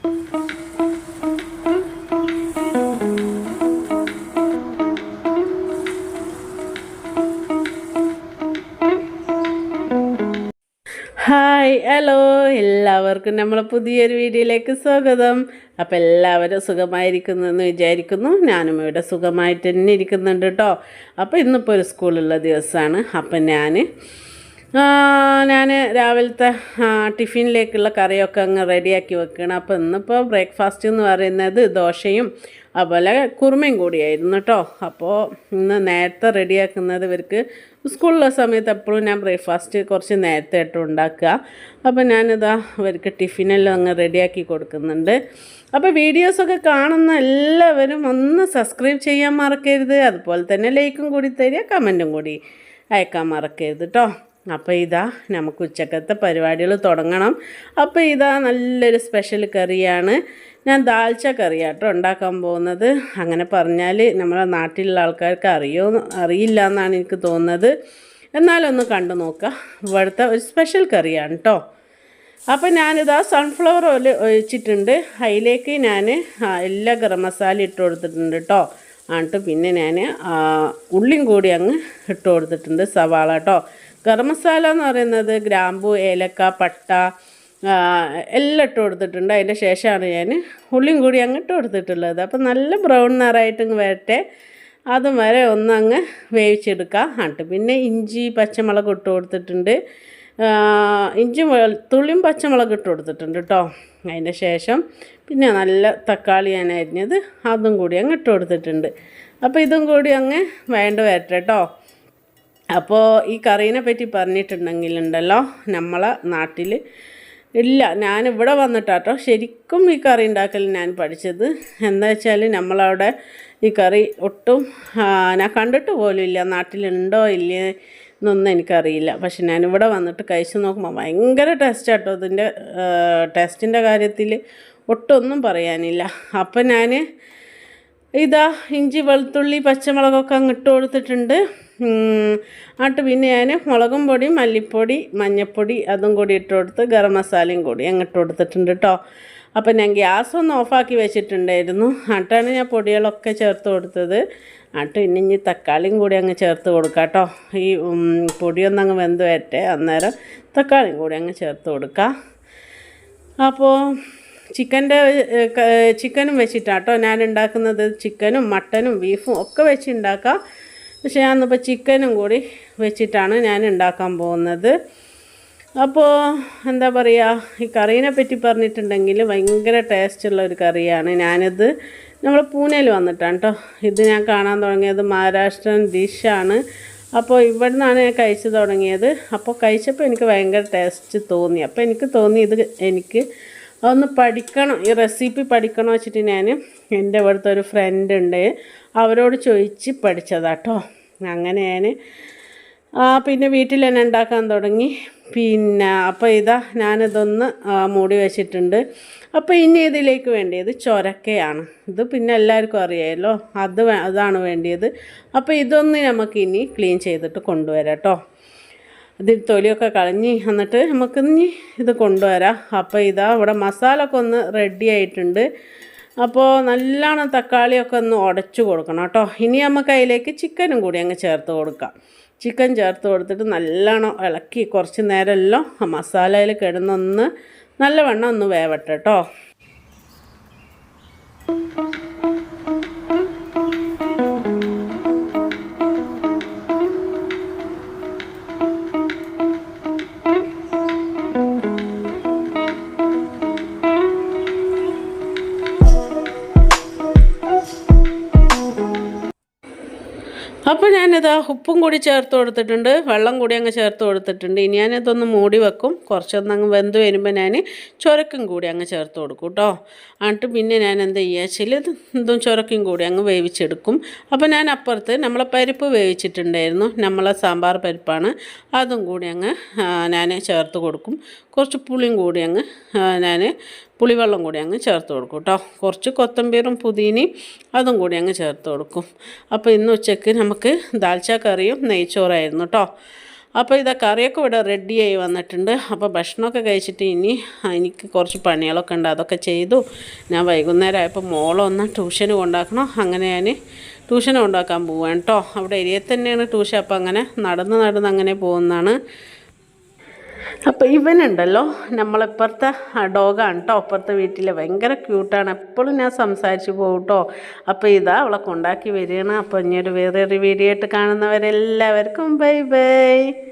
Hi hello എല്ലാവർക്കും നമ്മളെ പുതിയൊരു വീഡിയോയിലേക്ക് സ്വാഗതം. അപ്പോൾ എല്ലാവരും സുഖമായിരിക്കുന്നു എന്ന് വിചാരിക്കുന്നു. ഞാനും ഇവിടെ സുഖമായിട്ട് തന്നെ ഇരിക്കുന്നുണ്ട് കേട്ടോ. അപ്പോൾ ഇന്നിപ്പോൾ ഒരു സ്കൂളുള്ള ദിവസമാണ്. അപ്പം ഞാൻ രാവിലത്തെ ടിഫിനിലേക്കുള്ള കറിയൊക്കെ അങ്ങ് റെഡിയാക്കി വെക്കണം. അപ്പോൾ ഇന്നിപ്പോൾ ബ്രേക്ക്ഫാസ്റ്റ് എന്ന് പറയുന്നത് ദോശയും അതുപോലെ കുറുമയും കൂടിയായിരുന്നു കേട്ടോ. അപ്പോൾ ഇന്ന് നേരത്തെ റെഡിയാക്കുന്നത് ഇവർക്ക് സ്കൂളിലെ സമയത്ത് എപ്പോഴും ഞാൻ ബ്രേക്ക്ഫാസ്റ്റ് കുറച്ച് നേരത്തെ ആയിട്ട് ഉണ്ടാക്കുക. അപ്പോൾ ഞാനിതാ ഇവർക്ക് ടിഫിനെല്ലാം അങ്ങ് റെഡിയാക്കി കൊടുക്കുന്നുണ്ട്. അപ്പോൾ വീഡിയോസൊക്കെ കാണുന്ന എല്ലാവരും ഒന്ന് സബ്സ്ക്രൈബ് ചെയ്യാൻ മറക്കരുത്. അതുപോലെ തന്നെ ലൈക്കും കൂടി തരിക, കമൻറ്റും കൂടി അയക്കാൻ മറക്കരുത് കേട്ടോ. അപ്പോൾ ഇതാ നമുക്ക് ഉച്ചക്കത്തെ പരിപാടികൾ തുടങ്ങണം. അപ്പോൾ ഇതാ നല്ലൊരു സ്പെഷ്യൽ കറിയാണ്. ഞാൻ ദാൽച്ച കറിയാട്ടോ ഉണ്ടാക്കാൻ പോകുന്നത്. അങ്ങനെ പറഞ്ഞാൽ നമ്മളെ നാട്ടിലുള്ള ആൾക്കാർക്ക് അറിയില്ല എന്നാണ് എനിക്ക് തോന്നുന്നത്. എന്നാലൊന്ന് കണ്ടു നോക്കുക. ഇവിടുത്തെ ഒരു സ്പെഷ്യൽ കറിയാണ് കേട്ടോ. അപ്പോൾ ഞാനിതാ സൺഫ്ലവർ ഓയിൽ ഒഴിച്ചിട്ടുണ്ട്. അതിലേക്ക് ഞാൻ എല്ലാ ഗരം മസാല ഇട്ട് കൊടുത്തിട്ടുണ്ട് കേട്ടോ. എന്നിട്ട് പിന്നെ ഞാൻ ഉള്ളിയും കൂടി അങ്ങ് ഇട്ട് കൊടുത്തിട്ടുണ്ട്, സവാള കേട്ടോ. ഗരം മസാല എന്ന് പറയുന്നത് ഗ്രാമ്പു, ഏലക്ക, പട്ട എല്ലാം ഇട്ട് കൊടുത്തിട്ടുണ്ട്. അതിൻ്റെ ശേഷമാണ് ഞാൻ ഉള്ളിയും കൂടി അങ്ങ് ഇട്ട് കൊടുത്തിട്ടുള്ളത്. അപ്പം നല്ല ബ്രൗൺ നിറമായിട്ട് ഇങ്ങ് വരട്ടെ, അതും വരെ ഒന്നങ്ങ് വേവിച്ചെടുക്കുക. എന്നിട്ട് പിന്നെ ഇഞ്ചി പച്ചമുളക് ഇട്ട് കൊടുത്തിട്ടുണ്ട്. ഇഞ്ചി വെളുത്തുള്ളിയും പച്ചമുളക് ഇട്ട് കൊടുത്തിട്ടുണ്ട് കേട്ടോ. അതിൻ്റെ ശേഷം പിന്നെ നല്ല തക്കാളി ഞാൻ അരിഞ്ഞത് അതും കൂടി അങ്ങ് ഇട്ട് കൊടുത്തിട്ടുണ്ട്. അപ്പോൾ ഇതും കൂടി അങ്ങ് വരട്ടെ കേട്ടോ. അപ്പോൾ ഈ കറീനെ പറ്റി പറഞ്ഞിട്ടുണ്ടെങ്കിലുണ്ടല്ലോ, നമ്മളെ നാട്ടിൽ ഇല്ല, ഞാനിവിടെ വന്നിട്ടാട്ടോ ശരിക്കും ഈ കറി ഉണ്ടാക്കൽ ഞാൻ പഠിച്ചത്. എന്താ വെച്ചാൽ നമ്മളവിടെ ഈ കറി ഒട്ടും ഞാൻ കണ്ടിട്ട് പോലും ഇല്ല. നാട്ടിലുണ്ടോ ഇല്ലേ എന്നൊന്നും എനിക്കറിയില്ല. പക്ഷെ ഞാനിവിടെ വന്നിട്ട് കഴിച്ച് നോക്കുമ്പോൾ ഭയങ്കര ടേസ്റ്റാട്ടോ. ഇതിൻ്റെ ടേസ്റ്റിൻ്റെ കാര്യത്തിൽ ഒട്ടൊന്നും പറയാനില്ല. അപ്പം ഞാൻ ഇതാ ഇഞ്ചി വെളുത്തുള്ളി പച്ചമുളകൊക്കെ അങ്ങ് ഇട്ട് കൊടുത്തിട്ടുണ്ട്. എന്നിട്ട് പിന്നെ ഞാൻ മുളകും പൊടി, മല്ലിപ്പൊടി, മഞ്ഞൾപ്പൊടി അതും കൂടി ഇട്ട് കൊടുത്ത് ഗരം മസാലയും കൂടി അങ്ങ് ഇട്ട് കൊടുത്തിട്ടുണ്ട് കേട്ടോ. അപ്പം ഞാൻ ഗ്യാസൊന്ന് ഓഫാക്കി വെച്ചിട്ടുണ്ടായിരുന്നു. എന്നിട്ടാണ് ഞാൻ പൊടികളൊക്കെ ചേർത്ത് കൊടുത്തത്. എന്നിട്ട് ഇനി തക്കാളിയും കൂടി അങ്ങ് ചേർത്ത് കൊടുക്കാം കേട്ടോ. ഈ പൊടിയൊന്നും അങ്ങ് വെന്ത് വരട്ടെ, അന്നേരം തക്കാളിയും കൂടി അങ്ങ് ചേർത്ത് കൊടുക്കാം. അപ്പോൾ ചിക്കനും വെച്ചിട്ടാട്ടോ ഞാൻ ഉണ്ടാക്കുന്നത്. ചിക്കനും മട്ടനും ബീഫും ഒക്കെ വെച്ച് ഉണ്ടാക്കാം. പക്ഷേ ഞാനിപ്പോൾ ചിക്കനും കൂടി വെച്ചിട്ടാണ് ഞാൻ ഉണ്ടാക്കാൻ പോകുന്നത്. അപ്പോൾ എന്താ പറയുക, ഈ കറീനെ പറ്റി പറഞ്ഞിട്ടുണ്ടെങ്കിൽ ഭയങ്കര ടേസ്റ്റുള്ള ഒരു കറിയാണ്. ഞാനിത് നമ്മൾ പൂനെയിൽ വന്നിട്ടാണ് കേട്ടോ ഇത് ഞാൻ കാണാൻ തുടങ്ങിയത്. മഹാരാഷ്ട്രൻ ഡിഷാണ്. അപ്പോൾ ഇവിടെ നിന്നാണ് ഞാൻ കഴിച്ച് തുടങ്ങിയത്. അപ്പോൾ കഴിച്ചപ്പോൾ എനിക്ക് ഭയങ്കര ടേസ്റ്റ് തോന്നി. അപ്പോൾ എനിക്ക് തോന്നി ഇത് എനിക്ക് അതൊന്ന് പഠിക്കണം, ഈ റെസിപ്പി പഠിക്കണം വെച്ചിട്ട് ഞാൻ എൻ്റെ ഇവിടുത്തെ ഒരു ഫ്രണ്ട് ഉണ്ട്, അവരോട് ചോദിച്ച് പഠിച്ചതാട്ടോ. അങ്ങനെ ഞാൻ പിന്നെ വീട്ടിൽ തന്നെ ഉണ്ടാക്കാൻ തുടങ്ങി. പിന്നെ അപ്പോൾ ഇതാ ഞാനിതൊന്ന് മൂടി വെച്ചിട്ടുണ്ട്. അപ്പോൾ ഇനി ഇതിലേക്ക് വേണ്ടിയത് ചൊരക്കയാണ്. ഇത് പിന്നെ എല്ലാവർക്കും അറിയാമല്ലോ, അതാണ് വേണ്ടിയത്. അപ്പോൾ ഇതൊന്ന് നമുക്കിനി ക്ലീൻ ചെയ്തിട്ട് കൊണ്ടുവരാം കേട്ടോ. ഇതിൽ തൊലിയൊക്കെ കളഞ്ഞ് എന്നിട്ട് നമുക്കിനി ഇത് കൊണ്ടുവരാം. അപ്പോൾ ഇതാ ഇവിടെ മസാല ഒക്കെ ഒന്ന് റെഡി ആയിട്ടുണ്ട്. അപ്പോൾ നല്ലോണം തക്കാളിയൊക്കെ ഒന്ന് ഉടച്ചു കൊടുക്കണം കേട്ടോ. ഇനി നമുക്ക് അതിലേക്ക് ചിക്കനും കൂടി അങ്ങ് ചേർത്ത് കൊടുക്കാം. ചിക്കൻ ചേർത്ത് കൊടുത്തിട്ട് നല്ലോണം ഇളക്കി കുറച്ച് നേരമല്ലോ ആ മസാലയിൽ കിടന്നൊന്ന് നല്ലവണ്ണം ഒന്ന് വേവട്ടെ കേട്ടോ. അപ്പോൾ ഞാനിതാ ഉപ്പും കൂടി ചേർത്ത് കൊടുത്തിട്ടുണ്ട്, വെള്ളം കൂടി അങ്ങ് ചേർത്ത് കൊടുത്തിട്ടുണ്ട്. ഇനി ഞാനിതൊന്ന് മൂടി വെക്കും. കുറച്ചൊന്ന് അങ്ങ് വെന്ത് വരുമ്പോൾ ഞാൻ ചൊരക്കും കൂടി അങ്ങ് ചേർത്ത് കൊടുക്കും കേട്ടോ. എന്നിട്ട് പിന്നെ ഞാൻ എന്താ ചെയ്യുക വെച്ചാൽ ഇതും ചൊരക്കും കൂടി അങ്ങ് വേവിച്ചെടുക്കും. അപ്പോൾ ഞാൻ അപ്പുറത്ത് നമ്മളെ പരിപ്പ് വേവിച്ചിട്ടുണ്ടായിരുന്നു, നമ്മളെ സാമ്പാർ പരിപ്പാണ്, അതും കൂടി അങ്ങ് ഞാൻ ചേർത്ത് കൊടുക്കും. കുറച്ച് പുളിയും കൂടി അങ്ങ് ഞാൻ പുളിവെള്ളം കൂടി അങ്ങ് ചേർത്ത് കൊടുക്കും കേട്ടോ. കുറച്ച് കൊത്തമ്പീറും പുതിനയും അതും കൂടി അങ്ങ് ചേർത്ത് കൊടുക്കും. അപ്പോൾ ഇന്ന് ഉച്ചയ്ക്ക് നമുക്ക് ദാൽച്ച കറിയും നെയ്ച്ചോറായിരുന്നു കേട്ടോ. അപ്പോൾ ഇതാ കറിയൊക്കെ ഇവിടെ റെഡിയായി വന്നിട്ടുണ്ട്. അപ്പോൾ ഭക്ഷണമൊക്കെ കഴിച്ചിട്ട് ഇനി എനിക്ക് കുറച്ച് പണികളൊക്കെ ഉണ്ട്, അതൊക്കെ ചെയ്തു. ഞാൻ വൈകുന്നേരം ആയപ്പോൾ മോളൊന്ന് ട്യൂഷന് കൊണ്ടാക്കണം. അങ്ങനെ ഞാൻ ട്യൂഷന് കൊണ്ടാക്കാൻ പോവാണ് കേട്ടോ. അവിടെ ഏരിയയിൽ തന്നെയാണ് ട്യൂഷൻ. അപ്പോൾ അങ്ങനെ നടന്ന് അങ്ങനെ പോകുന്നതാണ്. അപ്പോൾ ഇവനുണ്ടല്ലോ നമ്മളിപ്പുറത്തെ ഡോഗാണ് കേട്ടോ, അപ്പുറത്തെ വീട്ടിൽ ഭയങ്കര ക്യൂട്ടാണ്. എപ്പോഴും ഞാൻ സംസാരിച്ച് പോകും കേട്ടോ. അപ്പോൾ ഇതാ അവളെ കൊണ്ടാക്കി വരികയാണ്. അപ്പോൾ ഇനിയൊരു വേറൊരു വീഡിയോ ആയിട്ട് കാണുന്നവരെല്ലാവർക്കും ബൈ ബൈ.